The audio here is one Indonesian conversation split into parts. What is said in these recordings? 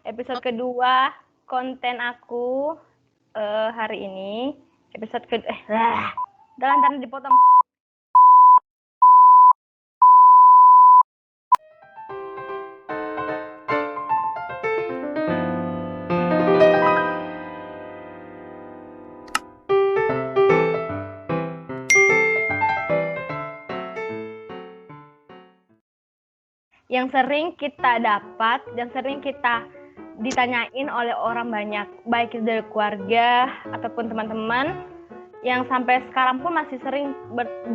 episode kedua konten aku hari ini. Episode kedua, ntar dipotong. Yang sering kita dapat, yang sering kita ditanyain oleh orang banyak, baik itu dari keluarga ataupun teman-teman, yang sampai sekarang pun masih sering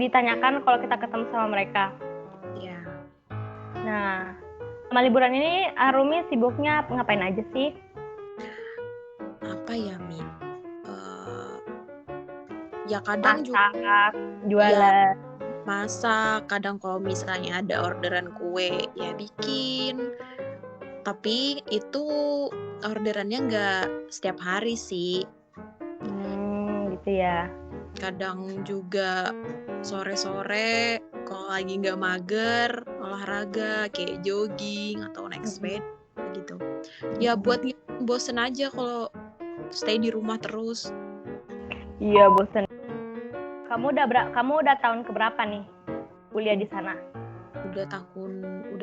ditanyakan kalau kita ketemu sama mereka. Iya. Nah, sama liburan ini Arumi sibuknya ngapain aja sih? Apa ya, Mi? Ya kadang juga Masak, jualan. masak, kadang kalau misalnya ada orderan kue ya bikin. Tapi itu orderannya nggak setiap hari sih. Gitu ya. Kadang juga sore-sore kalau lagi nggak mager olahraga kayak jogging atau naik sepeda gitu. Ya buat bosen aja kalau stay di rumah terus. Iya, bosan. Kamu udah tahun keberapa nih kuliah di sana? Udah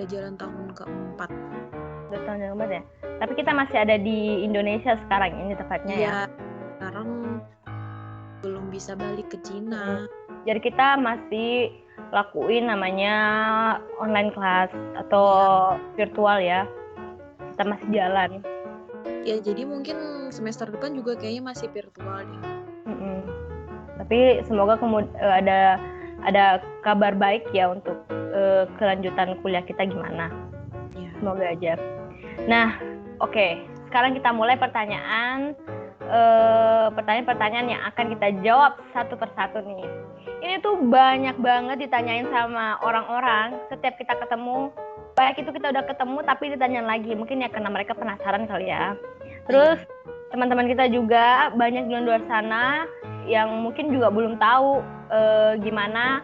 jalan tahun keempat. Udah tahun keempat ya. Tapi kita masih ada di Indonesia sekarang ini tepatnya ya. Sekarang belum bisa balik ke Cina. Jadi kita masih lakuin namanya online class atau virtual ya. Kita masih jalan. Ya jadi mungkin semester depan juga kayaknya masih virtual deh. Tapi semoga ada kabar baik ya untuk kelanjutan kuliah kita gimana. Ya. Semoga aja. Nah, oke. Sekarang kita mulai pertanyaan yang akan kita jawab satu persatu nih. Ini tuh banyak banget ditanyain sama orang-orang setiap kita ketemu. Baik itu kita udah ketemu tapi ditanyain lagi. Mungkin ya karena mereka penasaran kali ya. Terus teman-teman kita juga banyak di luar sana yang mungkin juga belum tahu gimana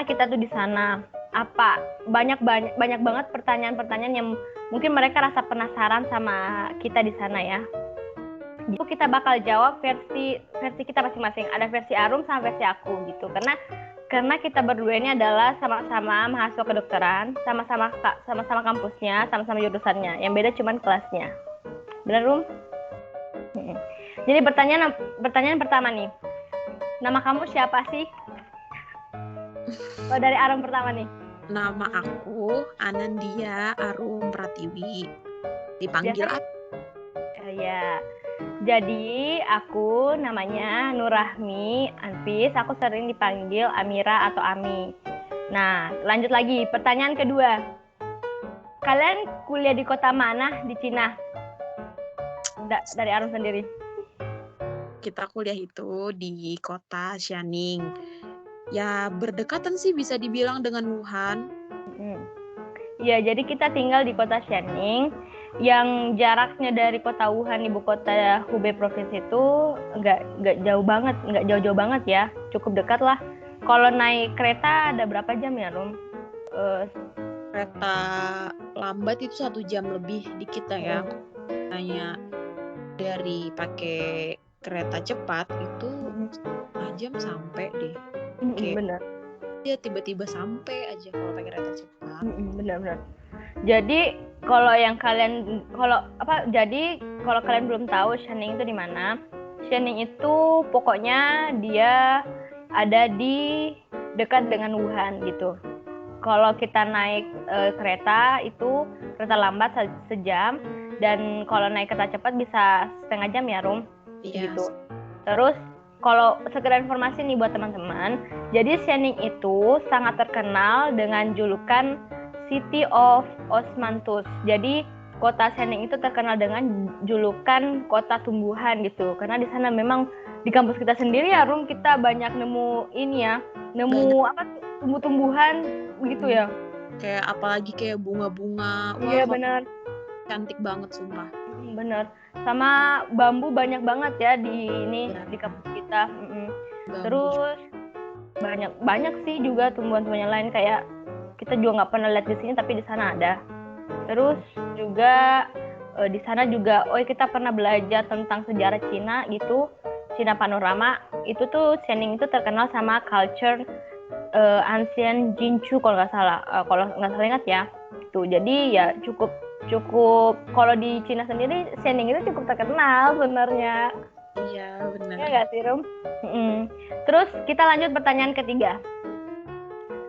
kita tuh di sana. Apa banyak banget pertanyaan-pertanyaan yang mungkin mereka rasa penasaran sama kita di sana ya. Jadi kita bakal jawab versi kita masing-masing. Ada versi Arum sama versi aku gitu. Karena kita berdua ini adalah sama-sama mahasiswa kedokteran, sama-sama kampusnya, sama-sama jurusannya. Yang beda cuman kelasnya. Benar, Rum? Jadi pertanyaan pertama nih. Nama kamu siapa sih? Oh, dari Arum pertama nih. Nama aku Anandia Arum Pratiwi. Dipanggil apa? Ya. Jadi aku namanya Nurrahmi Anfis. Aku sering dipanggil Amira atau Ami. Nah, lanjut lagi. Pertanyaan kedua. Kalian kuliah di kota mana di Cina? Dari Arum sendiri. Kita kuliah itu di kota Xianing. Ya berdekatan sih bisa dibilang dengan Wuhan. Ya, jadi kita tinggal di kota Xianing yang jaraknya dari kota Wuhan ibu kota Hubei provinsi itu nggak jauh-jauh banget ya, cukup dekat lah. Kalau naik kereta ada berapa jam ya, Rum? Kereta lambat itu 1 jam lebih dikit ya. Hanya dari pakai kereta cepat itu 1 jam sampai deh. Bener. Dia tiba-tiba sampai aja kalau pakai kereta cepat. Benar. Jadi kalau kalian belum tahu Xianing itu di mana? Xianing itu pokoknya dia ada di dekat dengan Wuhan gitu. Kalau kita naik kereta itu kereta lambat sejam, dan kalau naik kereta cepat bisa setengah jam ya, Rum. Gitu. Terus kalau sekedar informasi nih buat teman-teman, jadi Xianing itu sangat terkenal dengan julukan City of Osmanthus. Jadi kota Xianing itu terkenal dengan julukan kota tumbuhan gitu. Karena di sana memang di kampus kita sendiri ya, Rum, kita banyak nemu tumbuh-tumbuhan gitu ya. Kayak apalagi kayak bunga-bunga. Iya, benar. Cantik banget sumpah. Bener. Sama bambu banyak banget ya di kampus kita. Terus banyak sih juga tumbuhan-tumbuhan lain kayak kita juga nggak pernah lihat di sini tapi di sana ada. Terus juga Di sana juga, kita pernah belajar tentang sejarah Cina gitu, Cina Panorama. Itu tuh Shening itu terkenal sama culture Ancient Jinchu kalau nggak salah, ingat ya. Tuh, jadi ya cukup kalau di Cina sendiri Shening itu cukup terkenal sebenarnya. Iya, benar. Ya nggak sih, Rum? Terus kita lanjut pertanyaan ketiga.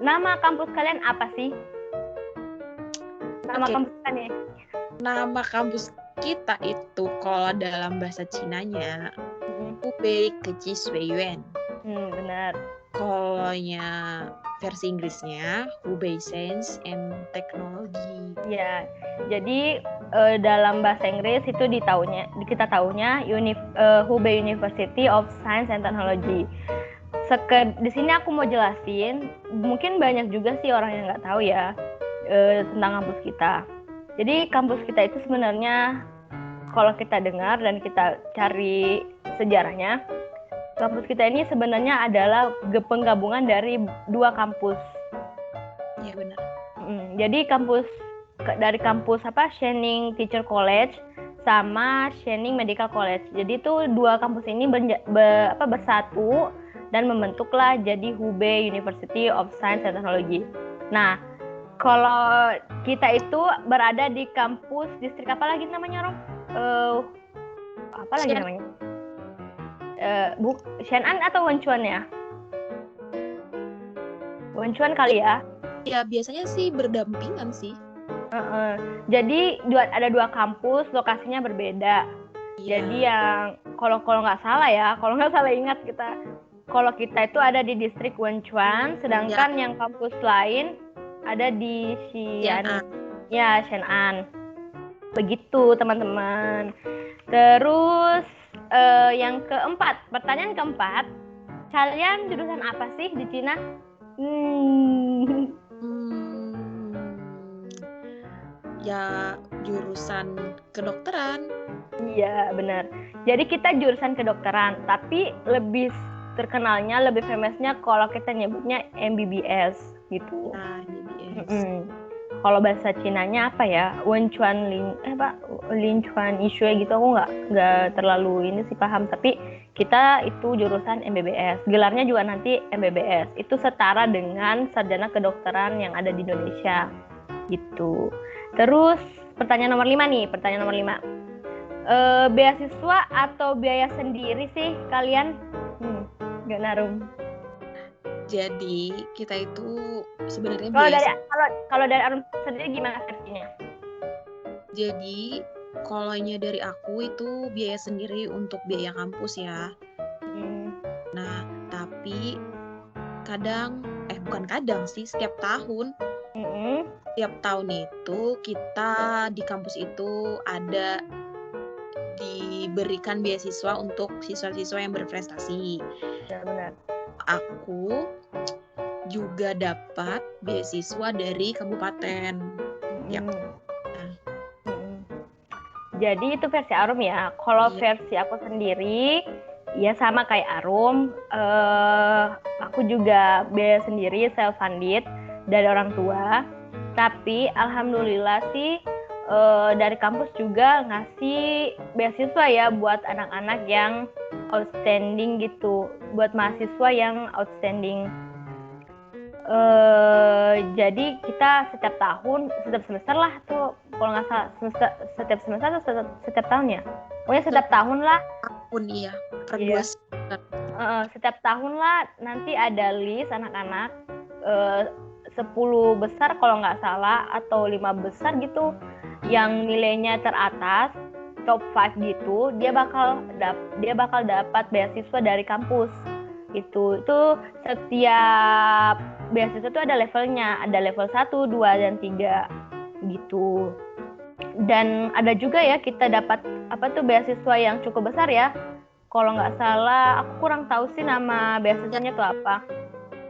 Nama kampus kalian apa sih? Nama kampus kalian. Nama kampus kita itu kalau dalam bahasa Cinanya Hubei Kecil Suiyuan. Benar. Kalau-nya versi Inggrisnya Hubei Science and Technology. Ya, jadi dalam bahasa Inggris itu kita taunya Hubei University of Science and Technology. Di sini aku mau jelasin, mungkin banyak juga sih orang yang nggak tahu ya tentang kampus kita. Jadi kampus kita itu sebenarnya kalau kita dengar dan kita cari sejarahnya, kampus kita ini sebenarnya adalah penggabungan dari 2 kampus. Iya, benar. Jadi dari kampus Shening Teacher College sama Shening Medical College. Jadi itu 2 kampus ini bersatu dan membentuklah jadi Hubei University of Science and Technology. Nah, kalau kita itu berada di kampus distrik apa lagi namanya, Rom? Apa lagi namanya? Shenan atau Wenchuan ya? Wenchuan kali ya? Ya, biasanya sih berdampingan sih. Jadi ada 2 kampus, lokasinya berbeda. Yeah. Jadi yang kalau nggak salah ingat kita. Kalau kita itu ada di distrik Wenchuan, sedangkan yang kampus lain ada di Xi'an. Ya, Shenan. Begitu, teman-teman. Terus yang keempat, pertanyaan keempat, kalian jurusan apa sih di Cina? Ya, jurusan kedokteran. Iya, benar. Jadi kita jurusan kedokteran, tapi lebih terkenalnya, lebih famousnya kalau kita nyebutnya MBBS gitu. Nah, MBBS. Kalau bahasa Cinanya apa ya? Wenchuan Linchuan Ishui gitu, aku nggak terlalu ini sih paham, tapi kita itu jurusan MBBS. Gelarnya juga nanti MBBS. Itu setara dengan sarjana kedokteran yang ada di Indonesia. Gitu. Terus pertanyaan nomor 5 nih, beasiswa atau biaya sendiri sih kalian? Gak narum. Jadi kita itu sebenarnya kalau dari Arum sendiri gimana versinya? Jadi kalau-nya dari aku itu biaya sendiri untuk biaya kampus ya. Nah, tapi bukan kadang sih, setiap tahun. Setiap tahun itu kita di kampus itu ada diberikan beasiswa untuk siswa-siswa yang berprestasi. Ya, benar. Aku juga dapat beasiswa dari kabupaten. Jadi itu versi Arum ya. Kalau versi aku sendiri, ya sama kayak Arum. Aku juga biaya sendiri, self funded dari orang tua. Tapi alhamdulillah sih dari kampus juga ngasih beasiswa ya buat anak-anak yang outstanding gitu, buat mahasiswa yang outstanding. Jadi kita setiap semester lah tuh, kalau nggak salah setiap semester atau setiap tahun ya, pokoknya setiap tahun lah. Iya, per 2 semester. Setiap tahun lah nanti ada list anak-anak 10 besar kalau nggak salah atau 5 besar gitu yang nilainya teratas top 5 gitu, dia bakal dapat beasiswa dari kampus. Itu setiap beasiswa itu ada levelnya, ada level 1, 2 dan 3 gitu. Dan ada juga ya kita dapat beasiswa yang cukup besar ya. Kalau nggak salah, aku kurang tahu sih nama beasiswanya itu apa.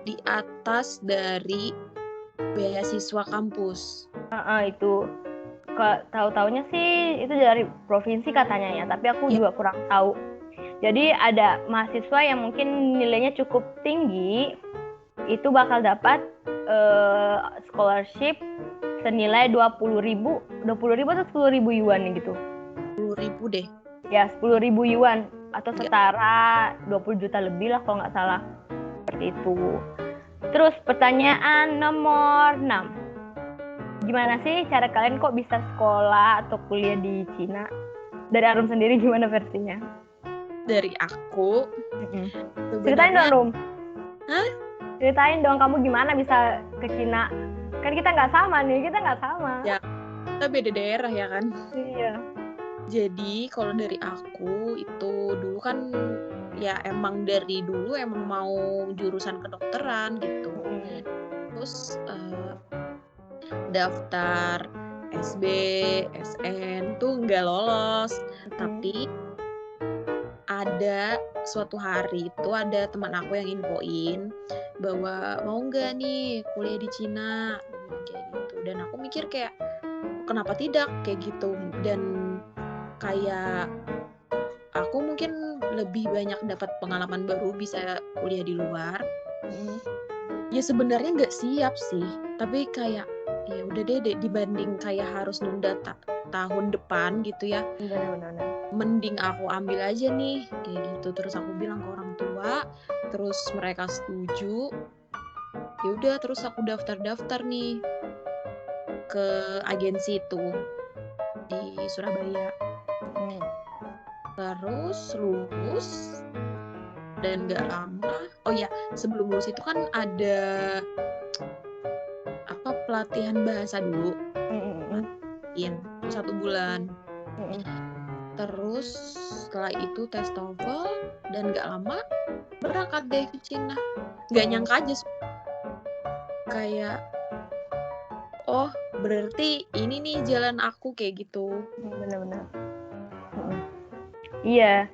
Di atas dari beasiswa kampus. Itu. Tahu-taunya sih itu dari provinsi katanya ya, tapi aku juga kurang tahu. Jadi ada mahasiswa yang mungkin nilainya cukup tinggi, itu bakal dapat scholarship senilai 20.000 atau 10.000 yuan gitu. 10.000 deh. Ya, 10.000 yuan atau Enggak. setara 20 juta lebih lah kalau nggak salah. Seperti itu. Terus pertanyaan nomor 6. Gimana sih cara kalian kok bisa sekolah atau kuliah di Cina? Dari Arum sendiri gimana versinya? Dari aku Ceritain dong, sebenarnya Rum. Hah? Ceritain dong kamu gimana bisa ke Cina. Kan kita nggak sama nih, kita nggak sama. Ya, kita beda daerah ya kan. Iya. Jadi kalau dari aku itu dulu kan ya emang dari dulu emang mau jurusan kedokteran gitu. Terus daftar SB, SN tuh nggak lolos. Tapi ada suatu hari itu ada teman aku yang infoin bahwa mau nggak nih kuliah di Cina, kayak gitu. Dan aku mikir kayak kenapa tidak kayak gitu. Dan kayak aku mungkin lebih banyak dapat pengalaman baru bisa kuliah di luar. Ya sebenarnya nggak siap sih, tapi kayak ya udah deh dibanding kayak harus nunda tahun depan gitu ya. Benar-benar. Mending aku ambil aja nih kayak gitu. Terus aku bilang ke orang tua, terus mereka setuju. Ya udah terus aku daftar nih ke agensi itu di Surabaya. Terus lulus dan gak lama. Oh ya, sebelum lulus itu kan ada pelatihan bahasa dulu. Latihan 1 bulan. Terus setelah itu tes TOEFL dan gak lama berangkat deh ke Cina. Gak nyangka aja kayak oh berarti ini nih jalan aku kayak gitu. Benar-benar. Iya.